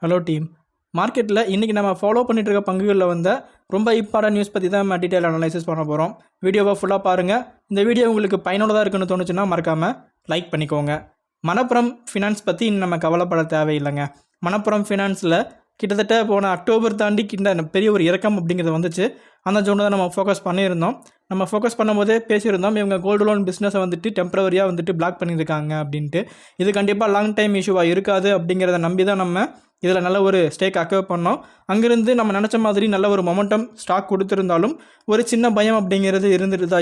Hello team. மார்க்கெட்டில் இன்றைக்கி நம்ம ஃபாலோ பண்ணிட்டு இருக்க பங்குகளில் வந்த ரொம்ப இம்பார்ட்டன்ட் நியூஸ் பற்றி தான் நம்ம டீட்டெயில் அனலைசிஸ் பண்ண போகிறோம். வீடியோவை ஃபுல்லாக பாருங்கள். இந்த வீடியோ உங்களுக்கு பயனுள்ளதாக இருக்குன்னு தோணுச்சுன்னா மறக்காமல் லைக் பண்ணிக்கோங்க. மணப்புரம் ஃபினான்ஸ் பற்றி இன்னும் நம்ம கவலைப்பட தேவையில்லைங்க. மணப்புரம் ஃபினான்ஸில் கிட்டத்தட்ட போன அக்டோபர் தாண்டி பெரிய ஒரு இறக்கம் அப்படிங்கிறது வந்துச்சு. அந்த ஜோனில் தான் நம்ம ஃபோக்கஸ் பண்ணியிருந்தோம். நம்ம ஃபோக்கஸ் பண்ணும்போதே பேசியிருந்தோம், இவங்க கோல்டு லோன் பிஸ்னஸை வந்துட்டு டெம்பரவரியாக வந்துட்டு பிளாக் பண்ணியிருக்காங்க அப்படின்ட்டு. இது கண்டிப்பாக லாங் டைம் இஷ்யூவாக இருக்காது அப்படிங்கிறத நம்பி தான் நம்ம இதில் நல்ல ஒரு ஸ்டேக் அக்வயர் பண்ணோம். அங்கேருந்து நம்ம நினச்ச மாதிரி நல்ல ஒரு மொமெண்டம் ஸ்டாக் கொடுத்துருந்தாலும் ஒரு சின்ன பயம் அப்படிங்கிறது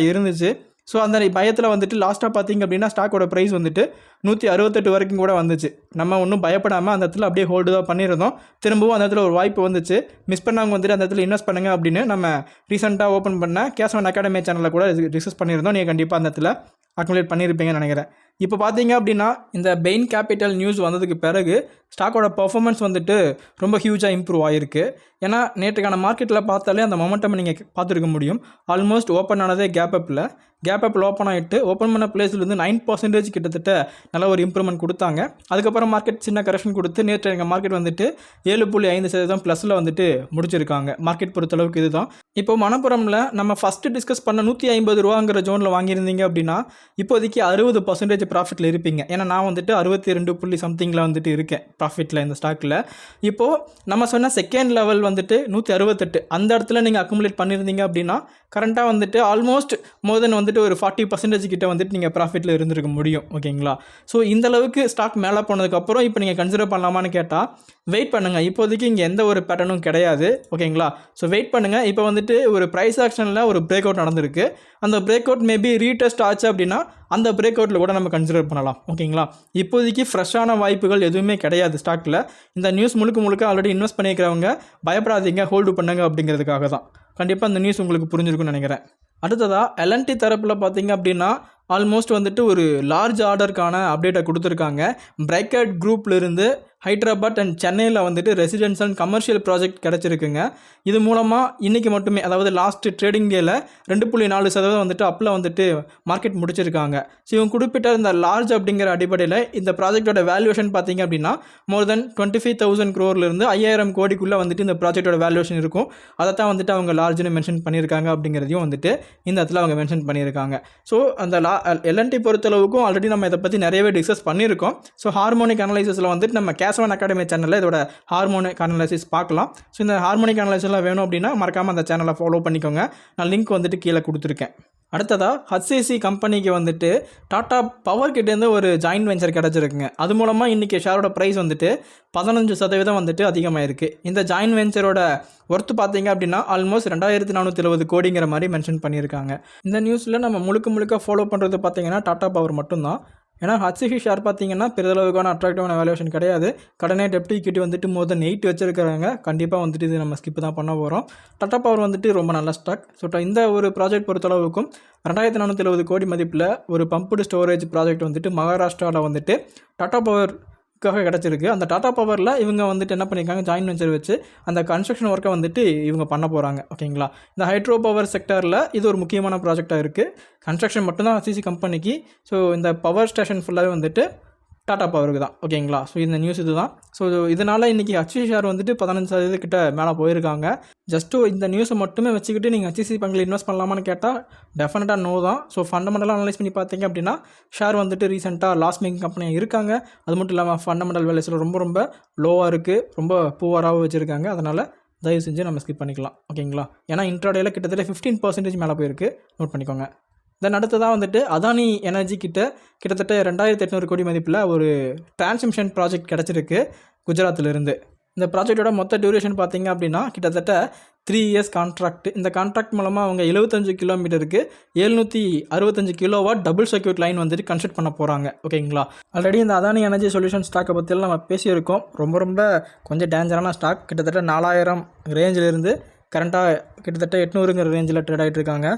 இருந்துச்சு. ஸோ அந்த பயத்தில் வந்துட்டு லாஸ்ட்டாக பார்த்திங்க அப்படின்னா ஸ்டாக்கோட ப்ரைஸ் வந்துட்டு 168 வரைக்கும் கூட வந்துச்சு. நம்ம ஒன்றும் பயப்படாமல் அந்த இடத்துல அப்படியே ஹோல்டு தான் பண்ணியிருந்தோம். திரும்பவும் அந்த இடத்துல ஒரு வாய்ப்பு வந்துச்சு. மிஸ் பண்ணவங்க வந்துட்டு அந்த இடத்துல இன்வெஸ்ட் பண்ணுங்கள் அப்படின்னு நம்ம ரீசெண்டாக ஓப்பன் பண்ண கேஷ் அகாடமி சேனலில் கூட டிஸ்கஸ் பண்ணியிருந்தோம். நீங்கள் கண்டிப்பாக அந்த இடத்துல அக்குமுலேட் பண்ணியிருப்பீங்கன்னு நினைக்கிறேன். இப்போ பார்த்தீங்க அப்படின்னா இந்த பெயின் கேபிட்டல் நியூஸ் வந்ததுக்கு பிறகு ஸ்டாக்கோட பர்ஃபார்மன்ஸ் வந்துட்டு ரொம்ப ஹியூஜாக இம்ப்ரூவ் ஆகிருக்கு. ஏன்னா நேற்றுக்கான மார்க்கெட்டில் பார்த்தாலே அந்த மொமெண்டம் நீங்கள் பார்த்துருக்க முடியும். ஆல்மோஸ்ட் ஓப்பன் ஆனதே கேப் அப்பில் ஓப்பன் ஆகிட்டு ஓப்பன் பண்ண பிளேஸ்லேருந்து 9% கிட்டத்தட்ட நல்ல ஒரு இம்ப்ரூவ்மெண்ட் கொடுத்தாங்க. அதுக்கப்புறம் மார்க்கெட் சின்ன கரெக்ஷன் கொடுத்து நேற்று எங்கள் மார்க்கெட் வந்துட்டு 7.5% ப்ளஸில் வந்துட்டு முடிச்சிருக்காங்க. மார்க்கெட் பொறுத்தளவுக்கு இதுதான். இப்போ மணப்புரமில் நம்ம ஃபஸ்ட்டு டிஸ்கஸ் பண்ண 150 ரூபாங்கிற ஜோனில் வாங்கியிருந்தீங்க அப்படின்னா இப்போதைக்கு 60% ப்ராஃபிட்டில் இருப்பீங்க. ஏன்னா நான் வந்துட்டு 62 சம்திங்கில் வந்துட்டு இருக்கேன் ப்ராஃபிட்டில் இந்த ஸ்டாக்கில். இப்போது நம்ம சொன்ன செகண்ட் லெவல் வந்துட்டு 168 அந்த இடத்துல நீங்கள் அக்குமுலேட் பண்ணியிருந்தீங்க அப்படின்னா கரண்ட்டாக வந்துட்டு ஆல்மோஸ்ட் மோர் தென் வந்துட்டு ஒரு 40% கிட்ட வந்துட்டு நீங்கள் ப்ராஃபிட்டில் இருந்திருக்க முடியும். ஓகேங்களா? ஸோ இந்தளவுக்கு ஸ்டாக் மேலே போனதுக்கப்புறம் இப்போ நீங்கள் கன்சிடர் பண்ணலாமான்னு கேட்டால் வெயிட் பண்ணுங்கள். இப்போதைக்கு இங்கே எந்த ஒரு பேட்டர்னும் கிடையாது. ஓகேங்களா? ஸோ வெயிட் பண்ணுங்கள். இப்போ வந்துட்டு ஒரு ப்ரைஸ் ஆக்ஷனில் ஒரு பிரேக் அவுட் நடந்திருக்கு. அந்த பிரேக் அவுட் மேபி ரீடெஸ்ட் ஆச்சு அப்படின்னா அந்த பிரேக் அவுட்டில் கூட நம்ம கன்சிடர் பண்ணலாம். ஓகேங்களா? இப்போதைக்கு ஃப்ரெஷ்ஷான வாய்ப்புகள் எதுவுமே கிடையாது ஸ்டாக்கில். இந்த நியூஸ் முழுக்க ஆல்ரெடி இன்வெஸ்ட் பண்ணிக்கிறவங்க பயப்படாதீங்க, ஹோல்டு பண்ணுங்க அப்படிங்கிறதுக்காக தான். கண்டிப்பாக இந்த நியூஸ் உங்களுக்கு புரிஞ்சிருக்குன்னு நினைக்கிறேன். அடுத்ததாக எல்என்டி தரப்பில் பார்த்தீங்க அப்படின்னா ஆல்மோஸ்ட் வந்துட்டு ஒரு லார்ஜ் ஆர்டருக்கான அப்டேட்டை கொடுத்துருக்காங்க. பிரைக்கட் குரூப்லேருந்து ஹைதராபாத் அண்ட் சென்னையில் வந்துட்டு ரெசிடென்ஸ் அண்ட் கமர்ஷியல் ப்ராஜெக்ட் கிடச்சிருக்குங்க. இது மூலமாக இன்றைக்கி மட்டுமே, அதாவது லாஸ்ட் ட்ரேடிங் டேயில் 2.4% வந்துட்டு அப்பில் வந்துட்டு மார்க்கெட் முடிச்சிருக்காங்க. ஸோ இவங்க குறிப்பிட்ட இந்த லார்ஜ் அப்படிங்கிற அடிப்படையில் இந்த ப்ராஜெக்டோட வேல்யூவேஷன் பார்த்திங்க அப்படின்னா மோர் தென் 25,000 crore-லேருந்து 5,000 கோடிக்குள்ளே வந்துட்டு இந்த ப்ராஜெக்டோட வேல்யூவேஷன் இருக்கும். அதை தான் வந்துட்டு அவங்க லார்ஜ்னு மென்ஷன் பண்ணியிருக்காங்க அப்படிங்கிறதையும் வந்துட்டு இந்த இடத்துல அவங்க மென்ஷன் பண்ணியிருக்காங்க. ஸோ அந்த எல்என்டி பொறுத்தளவுக்கும் ஆல்ரெடி நம்ம இதை பற்றி நிறையவே டிஸ்கஸ் பண்ணியிருக்கோம். ஸோ ஹார்மோனிக் அனலைசிஸில் வந்துட்டு நம்ம கேஷ் அகாடமி சேனலில் இதோட ஹார்மோனிக் அனலைசிஸ் பார்க்கலாம். ஸோ இந்த ஹார்மோனிக் அனலைசிஸ்லாம் வேணும் அப்படின்னா மறக்காமல் அந்த சேனலை ஃபாலோ பண்ணிக்கோங்க. நான் லிங்க் வந்துட்டு கீழே கொடுத்துருக்கேன். அடுத்ததாக ஹச்சிசி கம்பெனிக்கு வந்துட்டு டாடா பவர் கிட்டேருந்து ஒரு ஜாயின்ட் வெஞ்சர் கிடச்சிருக்குங்க. அது மூலமாக இன்றைக்கி ஷேரோட ப்ரைஸ் வந்துட்டு 15% வந்துட்டு அதிகமாகிருக்கு. இந்த ஜாயின்ட் வெஞ்சரோட ஒர்த்து பார்த்தீங்க அப்படின்னா ஆல்மோஸ்ட் 2,470 கோடிங்கிற மாதிரி மென்ஷன் பண்ணியிருக்காங்க. இந்த நியூஸில் நம்ம முழுக்க ஃபாலோ பண்ணுறது பார்த்தீங்கன்னா டாடா பவர் மட்டும்தான். ஏன்னா ஹச்சிசி ஷேர் பார்த்தீங்கன்னா பெரிதளவுக்கான அட்ராக்டிவான வேல்யூவேஷன் கிடையாது. கடனே டெப்ட் ஈக்விட்டி வந்துட்டு மோர் தென் 8 வச்சிருக்கிறாங்க. கண்டிப்பாக வந்துட்டு இது நம்ம ஸ்கிப் தான் பண்ண போகிறோம். டாடா பவர் வந்துட்டு ரொம்ப நல்ல ஸ்டாக். ஸோ இந்த ஒரு ப்ராஜெக்ட் பொறுத்தளவுக்கும் 2,470 கோடி மதிப்பில் ஒரு பம்புடு ஸ்டோரேஜ் ப்ராஜெக்ட் வந்துட்டு மகாராஷ்டிராவில் வந்துட்டு டாடா பவர்க்காக கிடச்சிருக்கு. அந்த டாடா பவரில் இவங்க வந்துட்டு என்ன பண்ணியிருக்காங்க, ஜாயின்ட் வெஞ்சர் வச்சு அந்த கன்ஸ்ட்ரக்ஷன் ஒர்க்கை வந்துட்டு இவங்க பண்ண போகிறாங்க. ஓகேங்களா? இந்த ஹைட்ரோ பவர் செக்டரில் இது ஒரு முக்கியமான ப்ராஜெக்டாக இருக்குது. கன்ஸ்ட்ரக்ஷன் மட்டும்தான் ஹச்சிசி கம்பெனிக்கு. ஸோ இந்த பவர் ஸ்டேஷன் ஃபுல்லாகவே வந்துட்டு டாடா பவருக்கு தான். ஓகேங்களா? ஸோ இந்த நியூஸ் இது தான். ஸோ இதனால் இன்றைக்கி ஹச்சிசி ஷேர் வந்துட்டு 15% கிட்ட மேலே போயிருக்காங்க. ஜஸ்ட்டு இந்த நியூஸை மட்டுமே வச்சுக்கிட்டு நீங்கள் ஹச்சிசி பங்கில் இன்வெஸ்ட் பண்ணலாமான்னு கேட்டால் டெஃபினட்டாக நோ தான். ஸோ ஃபண்டமெண்டலாக அனலைஸ் பண்ணி பார்த்தீங்க அப்படின்னா ஷேர் வந்துட்டு ரீசெண்டாக லாஸ் மேக்கிங் கம்பெனியாக இருக்காங்க. அது மட்டும் இல்லாமல் ஃபண்டமெண்டல் வேல்யூஸில் ரொம்ப லோவாக இருக்குது, ரொம்ப பூவராகவும் வச்சுருக்காங்க. அதனால் தயவு செஞ்சு நம்ம ஸ்கிப் பண்ணிக்கலாம். ஓகேங்களா? ஏன்னா இன்ட்ராடேயில் கிட்டத்தட்ட 15% மேலே போயிருக்கு, நோட் பண்ணிக்கோங்க. தென் அடுத்ததாக வந்துட்டு அதானி எனர்ஜி கிட்டத்தட்ட 2,800 கோடி மதிப்பில் ஒரு டிரான்ஸ்மிஷன் ப்ராஜெக்ட் கிடச்சிருக்கு குஜராத்திலிருந்து. இந்த ப்ராஜெக்டோட மொத்த டியூரேஷன் பார்த்திங்க அப்படின்னா கிட்டத்தட்ட 3 இயர்ஸ் கான்ட்ராக்ட். இந்த கான்ட்ராக்ட் மூலமாக அவங்க 75 கிலோமீட்டருக்கு 765 கிலோவாட் டபுள் சர்க்யூட் லைன் வந்துட்டு கன்ஸ்ட்ரக்ட் பண்ண போகிறாங்க. ஓகேங்களா? ஆல்ரெடி இந்த அதானி எனர்ஜி சொல்யூஷன் ஸ்டாக்கை பற்றியெல்லாம் நம்ம பேசியிருக்கோம். ரொம்ப கொஞ்சம் டேஞ்சரான ஸ்டாக். கிட்டத்தட்ட 4,000 ரேஞ்சிலிருந்து கரண்ட்டாக கிட்டத்தட்ட 800ங்கிற ரேஞ்சில் ட்ரேட் ஆகிட்டு இருக்காங்க.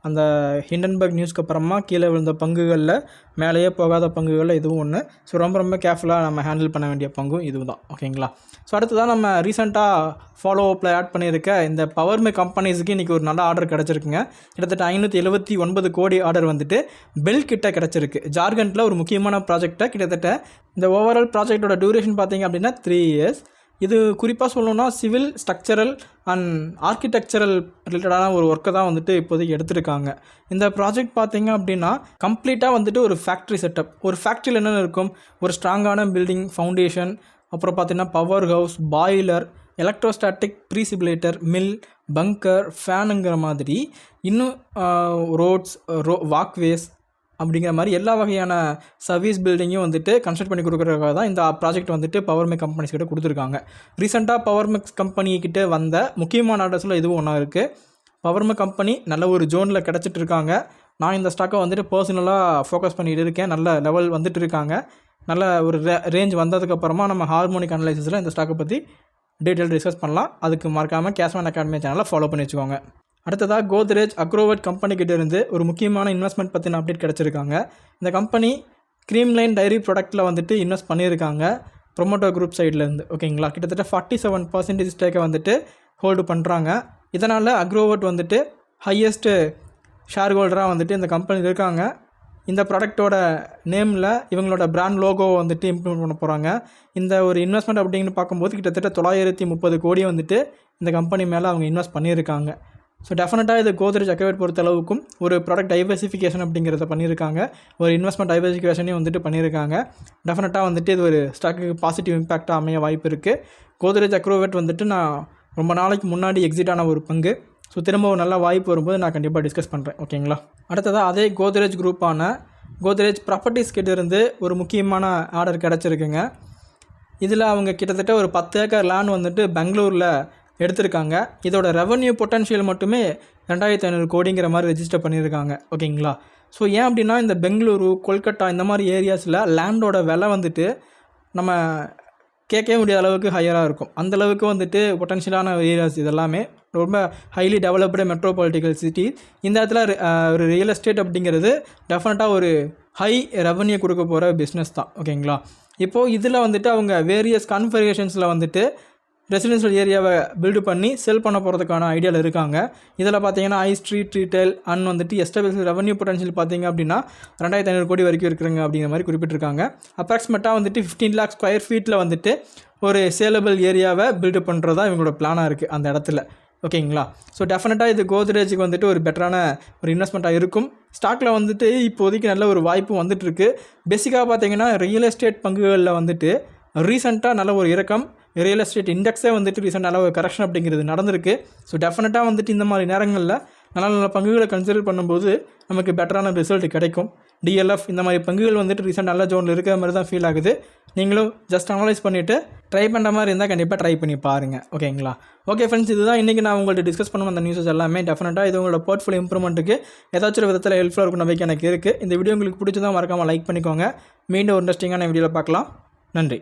அந்த ஹிண்டன்பர்க் நியூஸ்க்கு அப்புறமா கீழே விழுந்த பங்குகளில் மேலேயே போகாத பங்குகளில் இதுவும் ஒன்று. ஸோ ரொம்ப கேர்ஃபுல்லாக நம்ம ஹேண்டில் பண்ண வேண்டிய பங்கும் இதுவும் தான். ஓகேங்களா? ஸோ அடுத்ததான் நம்ம ரீசெண்டாக ஃபாலோ அப்பில் ஆட் பண்ணியிருக்க இந்த பவர்மே கம்பெனிஸுக்கு இன்றைக்கி ஒரு நல்ல ஆர்டர் கிடச்சிருக்குங்க. கிட்டத்தட்ட 579 கோடி ஆர்டர் வந்துட்டு பெல் கிட்ட கிடச்சிருக்கு. ஜார்க்கண்டில் ஒரு முக்கியமான ப்ராஜெக்டாக கிட்டத்தட்ட இந்த ஓவரால் ப்ராஜெக்டோட டியூரேஷன் பார்த்திங்க அப்படின்னா 3 இயர்ஸ். இது குறிப்பாக சொல்லணும்னா சிவில் ஸ்ட்ரக்சரல் அண்ட் ஆர்கிடெக்சரல் ரிலேட்டடான ஒரு ஒர்க்கை தான் வந்துட்டு இப்போதைக்கு எடுத்திருக்காங்க. இந்த ப்ராஜெக்ட் பார்த்தீங்க அப்படின்னா கம்ப்ளீட்டாக வந்துட்டு ஒரு ஃபேக்ட்ரி செட்டப். ஒரு ஃபேக்ட்ரியில் என்னென்ன இருக்கும், ஒரு ஸ்ட்ராங்கான பில்டிங் ஃபவுண்டேஷன், அப்புறம் பார்த்தீங்கன்னா power house, boiler, electrostatic precipitator, mill, bunker, ஃபேனுங்கிற மாதிரி இன்னும் ரோட்ஸ், வாக்வேஸ் அப்படிங்கிற மாதிரி எல்லா வகையான சர்வீஸ் பில்டிங்கும் வந்துட்டு கன்ஸ்ட்ரக்ட் பண்ணி கொடுக்குறதுக்காக தான் இந்த ப்ராஜெக்ட் வந்துட்டு பவர்மெக் கம்பெனிஸ் கிட்ட கொடுத்துருக்காங்க. ரீசெண்டாக பவர்மெக் கம்பெனிக்கிட்ட வந்த முக்கியமான ஆர்டர்ஸில் இதுவும் ஒன்றா இருக்குது. பவர்மெக் கம்பெனி நல்ல ஒரு ஜோனில் கிடச்சிட்டு இருக்காங்க. நான் இந்த ஸ்டாக்கை வந்துட்டு பர்சனலாக ஃபோக்கஸ் பண்ணிகிட்டு இருக்கேன். நல்ல லெவல் வந்துட்டு இருக்காங்க. நல்ல ஒரு ரேஞ்ச் வந்ததுக்கப்புறமா நம்ம ஹார்மோனிக் அனலைசிஸில் இந்த ஸ்டாக்கை பற்றி டீட்டெயில் டிஸ்கஸ் பண்ணலாம். அதுக்கு மறக்காமல் கேஷ்மேன் அகாடமி சேனலை ஃபாலோ பண்ணி வச்சுக்கோங்க. அடுத்ததாக கோத்ரேஜ் அக்ரோவர்ட் கம்பெனிக்கிட்ட இருந்து ஒரு முக்கியமான இன்வெஸ்ட்மெண்ட் பற்றின அப்டேட் கிடச்சிருக்காங்க. இந்த கம்பெனி க்ரீம்லைன் டைரி ப்ராடக்ட்டில் வந்துட்டு இன்வெஸ்ட் பண்ணியிருக்காங்க ப்ரொமோட்டோ குரூப் சைட்லேருந்து. ஓகேங்களா, கிட்டத்தட்ட 47% ஸ்டேக்கை வந்துட்டு ஹோல்டு பண்ணுறாங்க. இதனால் அக்ரோவர்ட் வந்துட்டு ஹையஸ்ட்டு ஷேர் ஹோல்டராக வந்துட்டு இந்த கம்பெனி இருக்காங்க. இந்த ப்ராடக்டோட நேமில் இவங்களோட பிராண்ட் லோகோவை வந்துட்டு இம்ப்ளிமெண்ட் பண்ண போகிறாங்க. இந்த ஒரு இன்வெஸ்ட்மெண்ட் அப்படின்னு பார்க்கும்போது கிட்டத்தட்ட 930 கோடி வந்துட்டு இந்த கம்பெனி மேலே அவங்க இன்வெஸ்ட் பண்ணியிருக்காங்க. ஸோ டெஃபினட்டாக இது கோத்ரேஜ் அக்ரோவர்ட் பொறுத்த அளவுக்கும் ஒரு ப்ராடக்ட் டைவர்சிஃபிகேஷன் அப்படிங்கிறத பண்ணியிருக்காங்க. ஒரு இன்வெஸ்ட்மெண்ட் டைவர்சிஃபிகேஷனையும் வந்துட்டு பண்ணியிருக்காங்க. டெஃபினட்டாக வந்துட்டு இது ஒரு ஸ்டாக்கு பாசிட்டிவ் இம்பாக்டாக அமைய வாய்ப்பு இருக்குது. கோத்ரேஜ் அக்ரோவர்ட் வந்துட்டு நான் ரொம்ப நாளைக்கு முன்னாடி எக்ஸிட் ஆன ஒரு பங்கு. ஸோ திரும்ப ஒரு நல்ல வாய்ப்பு வரும்போது நான் கண்டிப்பாக டிஸ்கஸ் பண்ணுறேன். ஓகேங்களா, அடுத்ததாக அதே கோத்ரேஜ் குரூப்பான கோத்ரேஜ் ப்ராப்பர்ட்டிஸ் கிட்டேருந்து ஒரு முக்கியமான ஆர்டர் கிடச்சிருக்குங்க. இதில் அவங்க கிட்டத்தட்ட ஒரு 10 ஏக்கர் லேண்ட் வந்துட்டு பெங்களூரில் எடுத்திருக்காங்க. இதோட ரெவன்யூ பொட்டன்ஷியல் மட்டுமே 2500 கோடிங்கிற மாதிரி ரெஜிஸ்டர் பண்ணியிருக்காங்க. ஓகேங்களா, ஸோ ஏன் அப்படின்னா இந்த பெங்களூரு, கொல்கட்டா இந்த மாதிரி ஏரியாஸில் லேண்டோட விலை வந்துட்டு நம்ம கேட்கவே முடியாத அளவுக்கு ஹையராக இருக்கும். அந்தளவுக்கு வந்துட்டு பொட்டன்ஷியலான ஏரியாஸ் இதெல்லாமே ரொம்ப ஹைலி டெவலப்டு மெட்ரோபாலிட்டிக்கல் சிட்டி. இந்த இடத்துல ஒரு ரியல் எஸ்டேட் அப்படிங்கிறது டெஃபினட்டாக ஒரு ஹை ரெவன்யூ கொடுக்க போகிற பிஸ்னஸ் தான். ஓகேங்களா, இப்போது இதில் வந்துட்டு அவங்க வேரியஸ் கான்ஃபிகரேஷன்ஸில் வந்துட்டு ரெசிடென்ஷியல் ஏரியாவை பில்டு பண்ணி செல் பண்ண போகிறதுக்கான ஐடியாவில் இருக்காங்க. இதில் பார்த்தீங்கன்னா ஹை ஸ்ட்ரீட் ரீட்டைல் அண்ட் வந்துட்டு எஸ்டாப்ளிஷ் ரெவன்யூ பொட்டன்ஷியல் பார்த்தீங்க அப்படின்னா 2500 கோடி வரைக்கும் இருக்குங்க அப்படிங்கிற மாதிரி குறிப்பிட்டிருக்காங்க. அப்ராக்சிமேட்டாக வந்துட்டு 15 lakh ஸ்கொயர் ஃபீட்டில் வந்துட்டு ஒரு சேலபிள் ஏரியாவை பில்டு பண்ணுறது தான் இவங்களோட பிளானாக இருக்குது அந்த இடத்துல. ஓகேங்களா, ஸோ டெஃபினட்டாக இது கோத்ரேஜுக்கு வந்துட்டு ஒரு பெட்டரான ஒரு இன்வெஸ்ட்மெண்ட்டாக இருக்கும். ஸ்டாக்கில் வந்துட்டு இப்போதைக்கு நல்ல ஒரு வாய்ப்பு வந்துட்டுருக்கு. பேசிக்காக பார்த்தீங்கன்னா ரியல் எஸ்டேட் பங்குகளில் வந்துட்டு ரீசெண்டாக நல்ல ஒரு இறக்கம், ரியல் எஸ்டேட் இண்டெக்ஸே வந்துட்டு ரீசெண்டாக ஒரு கரெக்ஷன் அப்படிங்கிறது நடந்திருக்கு. ஸோ டெஃபினட்டாக வந்துட்டு இந்த மாதிரி நேரங்களில் நல்ல நல்ல பங்குகளை கன்சிடர் பண்ணும்போது நமக்கு பெட்டரான ரிசல்ட் கிடைக்கும். டிஎல்எஃப் இந்த மாதிரி பங்குகள் வந்துட்டு ரீசெண்ட் நல்ல ஜோனில் இருக்கிற மாதிரி தான் ஃபீல் ஆகுது. நீங்களும் ஜஸ்ட் அனலைஸ் பண்ணிவிட்டு ட்ரை பண்ணுற மாதிரி இருந்தால் கண்டிப்பாக ட்ரை பண்ணி பாருங்கள். ஓகேங்களா, ஓகே ஃப்ரெண்ட்ஸ், இதுதான் இன்றைக்கி நான் உங்கள்கிட்ட டிஸ்கஸ் பண்ணுவோம் அந்த நியூஸஸ் எல்லாமே. டெஃபினட்டாக இது உங்களோட போர்ட்ஃபோலியோ இம்ப்ரூவ்மெண்ட்டுக்கு ஏதாச்சும் ஒரு விதத்தில் ஹெல்ப்ஃபுல்லாக இருக்கும் நம்பிக்கை எனக்கு இருக்குது. இந்த வீடியோ உங்களுக்கு பிடிச்சதான் மறக்காமல் லைக் பண்ணிக்கோங்க. மீண்டும் ஒரு இன்ட்ரெஸ்டிங்கான வீடியோவில் பார்க்கலாம். நன்றி.